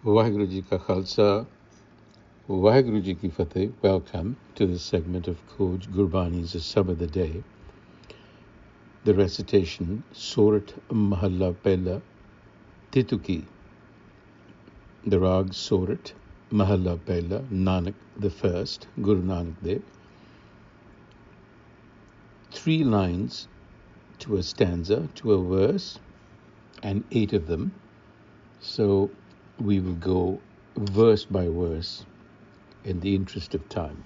Waheguru Ji Ka Khalsa, Waheguru Ji Ki Fateh. Welcome to this segment of Coach Gurbani's a-sabad-a-day. The recitation, Surat Mahalla Pehla, Tituki. The Rag Surat Mahalla Pehla, Nanak the First, Guru Nanak Dev. 3 lines to a stanza, to a verse, and 8 of them. So we will go verse by verse in the interest of time.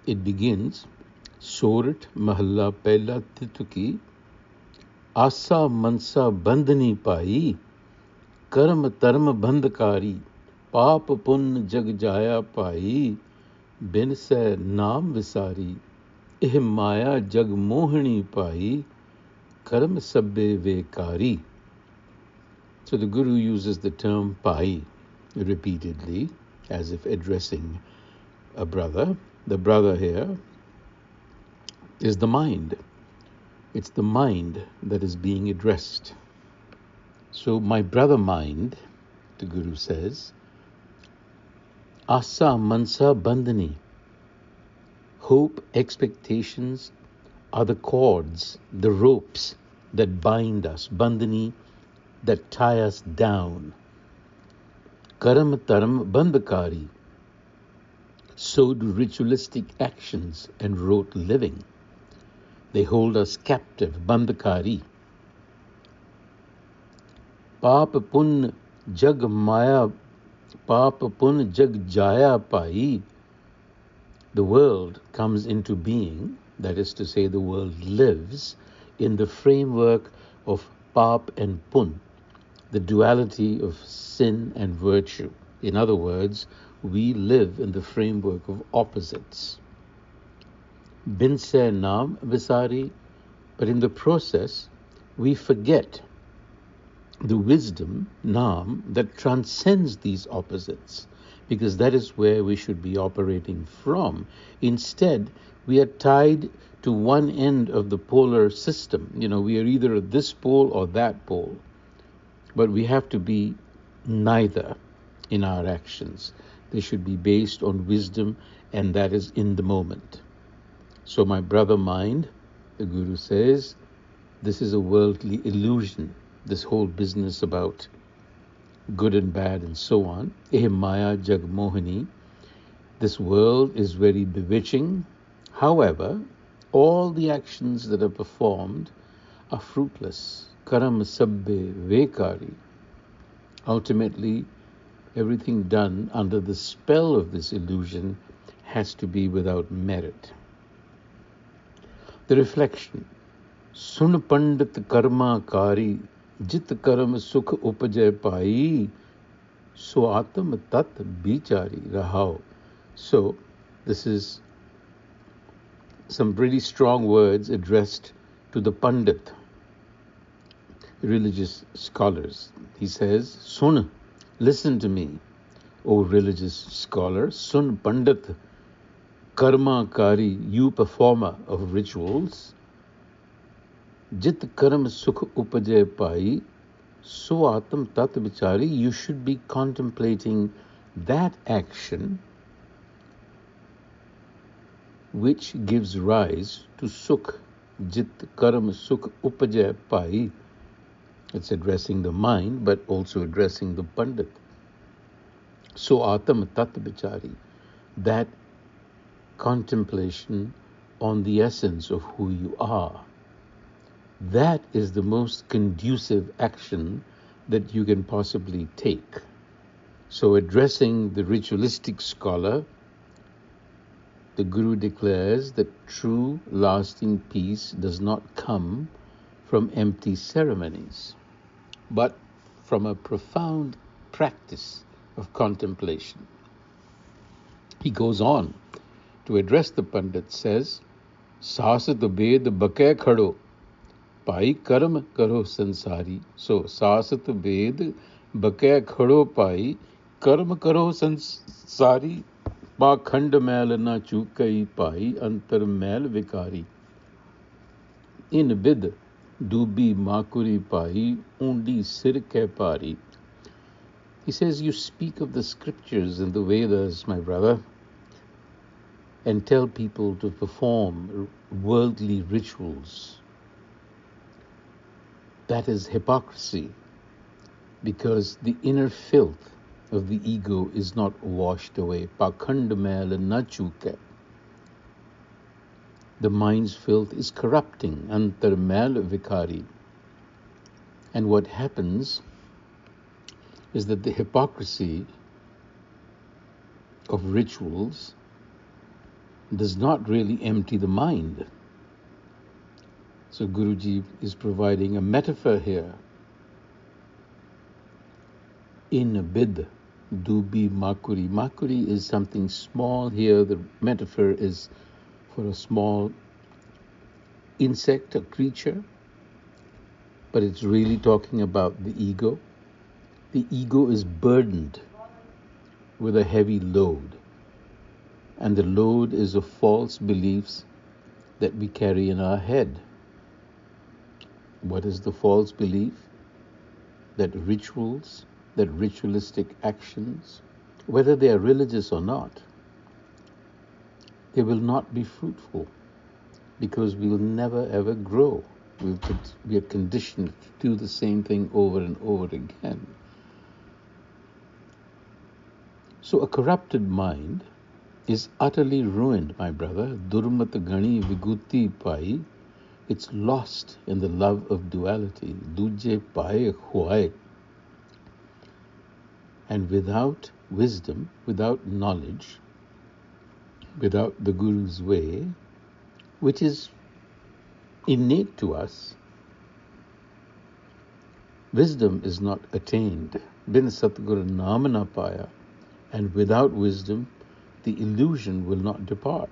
It begins, Surat Mahalla Pehla Tituki, Aasa Mansa Bandhani Bhai, Karma Tarma Bandhkari, Paap Punn Jag Jaya Pai, Bin Se Naam Visari, Eh Maya Jag Mohani Pai, Karma Sabbe Vekari. So the Guru uses the term Pai repeatedly, as if addressing a brother. The brother here is the mind. It's the mind that is being addressed. So my brother mind, the Guru says, Aasa Mansa Bandhani. Hope, expectations are the cords, the ropes that bind us. Bandhani, that tie us down. Karam taram bandhkari. So do ritualistic actions and rote living. They hold us captive. Bandhkari. Paap pun jag maya, paap pun jag jaya pai. The world comes into being, that is to say, the world lives in the framework of paap and pun, the duality of sin and virtue. In other words, we live in the framework of opposites. Bin se naam visari, but in the process, we forget the wisdom, naam, that transcends these opposites, because that is where we should be operating from. Instead, we are tied to one end of the polar system. We are either at this pole or that pole. But we have to be neither in our actions. They should be based on wisdom, and that is in the moment. So my brother mind, the Guru says, this is a worldly illusion, this whole business about good and bad and so on. Eh Maya Jag Mohani. This world is very bewitching. However, all the actions that are performed are fruitless. Karam sabbe vekari. Ultimately, everything done under the spell of this illusion has to be without merit. The reflection. Sun pandit karma kari, jit karam sukh upajay pai, so atam tat bichari rahao. So, this is some pretty strong words addressed to the pandit, religious scholars. He says, Sun, listen to me, O religious scholar. Sun pandit karma kari, you performer of rituals. Jit karam sukh upajay pai, so atam tat vichari. You should be contemplating that action which gives rise to sukh. Jit karam sukh upajay pai. It's addressing the mind, but also addressing the pandit. So atam tat vichari. That contemplation on the essence of who you are. That is the most conducive action that you can possibly take. So addressing the ritualistic scholar, the Guru declares that true lasting peace does not come from empty ceremonies, but from a profound practice of contemplation. He goes on to address the Pandit, says, Sasat ved bakay khado, pai karm karo sansari. So, Sasat ved bakay khado pai, karm karo sansari, pa khand mail na chukai pai, antar mail vikari. In bid dubi makuri pai, undi sir ke pari. He says, you speak of the scriptures and the Vedas, my brother, and tell people to perform worldly rituals. That is hypocrisy, because the inner filth of the ego is not washed away. Pakhand mail na chuke. The mind's filth is corrupting. Antar mail vikari. And what happens is that the hypocrisy of rituals does not really empty the mind. So Guruji is providing a metaphor here. In a bid, dubi makuri. Makuri is something small. Here the metaphor is for a small insect, a creature, but it's really talking about the ego. The ego is burdened with a heavy load, and the load is of false beliefs that we carry in our head. What is the false belief? That rituals, that ritualistic actions, whether they are religious or not, they will not be fruitful, because we will never ever grow. We are conditioned to do the same thing over and over again. So a corrupted mind is utterly ruined, my brother. Durmat gani viguti pai. It's lost in the love of duality. Duje pai huai. And without wisdom, without knowledge, without the Guru's way, which is innate to us, wisdom is not attained. Bin Satguru Naam na paya. And without wisdom, the illusion will not depart.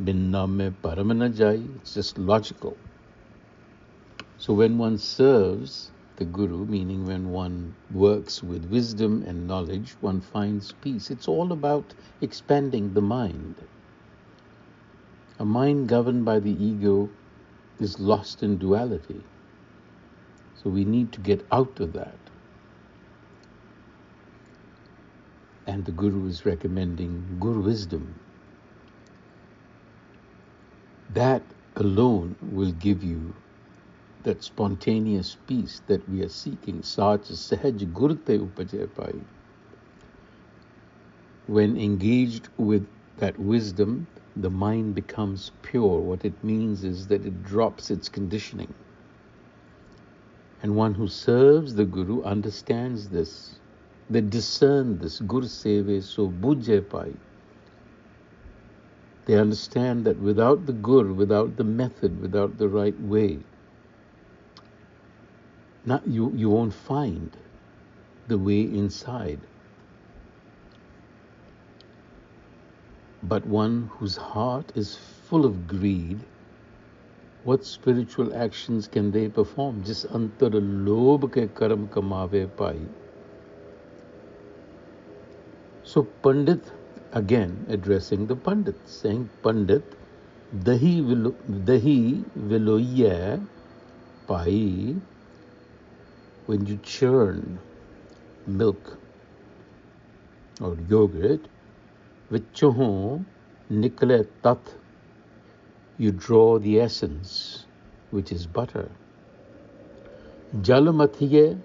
Bin naam mein param na jai. It's just logical. So when one serves the Guru, meaning when one works with wisdom and knowledge, one finds peace. It's all about expanding the mind. A mind governed by the ego is lost in duality. So we need to get out of that. And the Guru is recommending Guru wisdom. That alone will give you that spontaneous peace that we are seeking. Sach sahaj gurte upaje pai. When engaged with that wisdom, the mind becomes pure. What it means is that it drops its conditioning. And one who serves the Guru understands this. They discern this. Gur seve so bujhe pai. They understand that without the Gur, without the method, without the right way, you won't find the way inside. But one whose heart is full of greed, what spiritual actions can they perform? Jis antar lobh ke karam kamave pai. So Pandit, again addressing the Pandit, saying, Pandit, dahi viloye pai. When you churn milk or yogurt, vichoho nikle tat, you draw the essence, which is butter. Jal mathiye,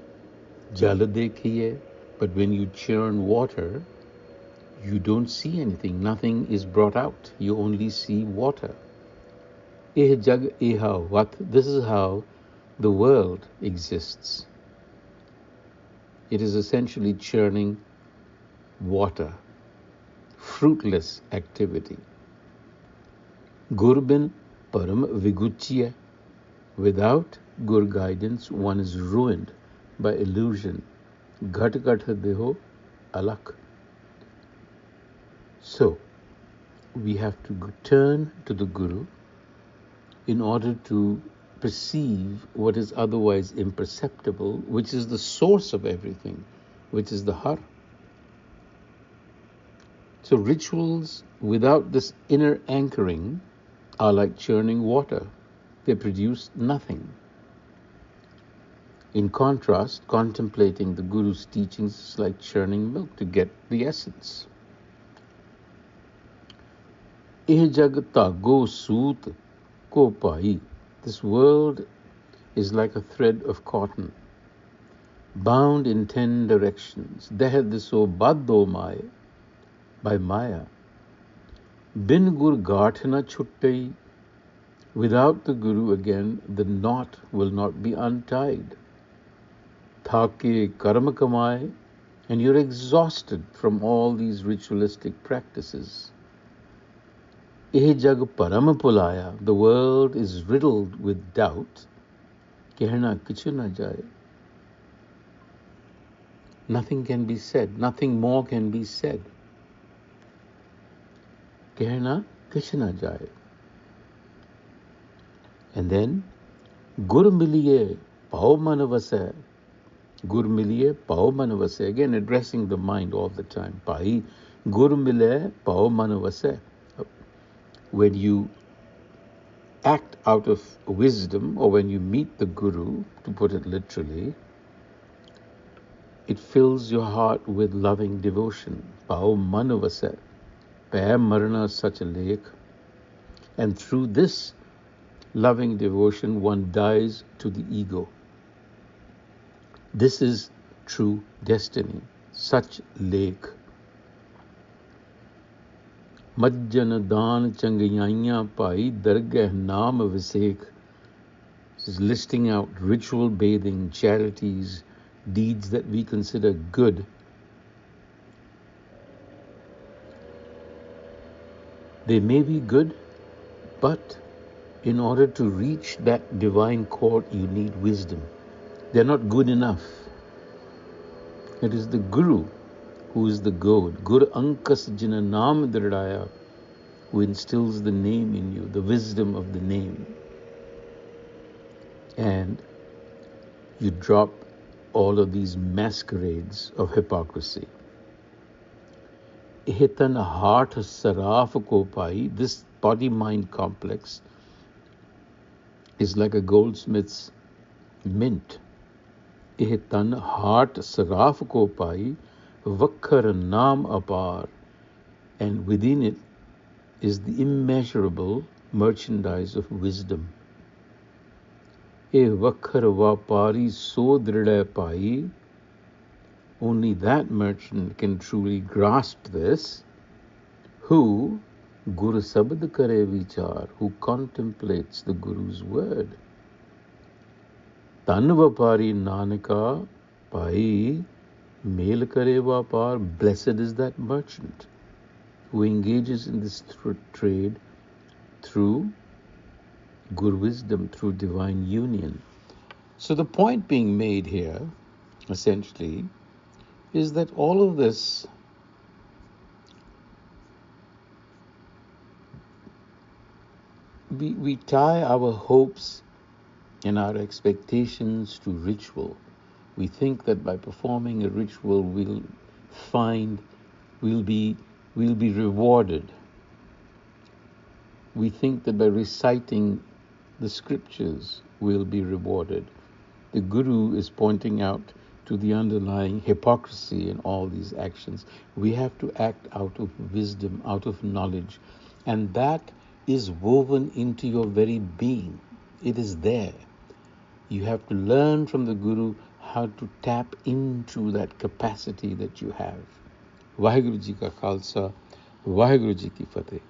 jal dekhiye. But when you churn water, you don't see anything. Nothing is brought out. You only see water. Eh jag eha vat. This is how the world exists. It is essentially churning water, fruitless activity. Gurbin param viguchiya. Without Gur guidance, one is ruined by illusion. Ghat ghat deho alak. So, we have to turn to the Guru in order to perceive what is otherwise imperceptible, which is the source of everything, which is the Har. So rituals without this inner anchoring are like churning water. They produce nothing. In contrast, contemplating the Guru's teachings is like churning milk to get the essence. Eh jag tago soot ko pai. This world is like a thread of cotton, bound in 10 directions. Dehad a-sabad-a-day by Maya. Bin gur gaath na chuttai. Without the Guru again, the knot will not be untied. Thake karma kamai, and you're exhausted from all these ritualistic practices. Eh jag param pulaya, the world is riddled with doubt. Kehna kichu na jaye. Nothing can be said, nothing more can be said. Kehna kichu na jaye. And then, gur miliye pao manavase. Gur miliye pao manavase. Again, addressing the mind all the time. Pai gur mile pao manavase. When you act out of wisdom, or when you meet the Guru, to put it literally, it fills your heart with loving devotion. Pao manavase. Peh marna such a lake. And through this loving devotion, one dies to the ego. This is true destiny, such lake. Majjan daan changayanya pai dargah naam visek. This is listing out ritual bathing, charities, deeds that we consider good. They may be good, but in order to reach that divine court, you need wisdom. They're not good enough. It is the Guru who is the goad. Gur ankas jina naam dridaya, who instills the name in you, the wisdom of the name. And you drop all of these masquerades of hypocrisy. Hitan heart saraf ko pai, this body-mind complex is like a goldsmith's mint. Tan heart saraf ko pai, vakkar naam apar, and within it is the immeasurable merchandise of wisdom. Vakkar vapari so dridha pai, only that merchant can truly grasp this, who Guru sabad kare vichar, who contemplates the Guru's word. Tan vapari nanaka pai mel kare vapar, blessed is that merchant who engages in this trade through Guru wisdom, through divine union. So the point being made here, essentially, is that all of this we tie our hopes and our expectations to ritual. We think that by performing a ritual we'll be rewarded. We think that by reciting the scriptures we'll be rewarded. The Guru is pointing out to the underlying hypocrisy in all these actions. We have to act out of wisdom, out of knowledge, and that is woven into your very being. It is there. You have to learn from the Guru how to tap into that capacity that you have. Vaheguru Ji Ka Khalsa, Vaheguru Ji Ki Fateh.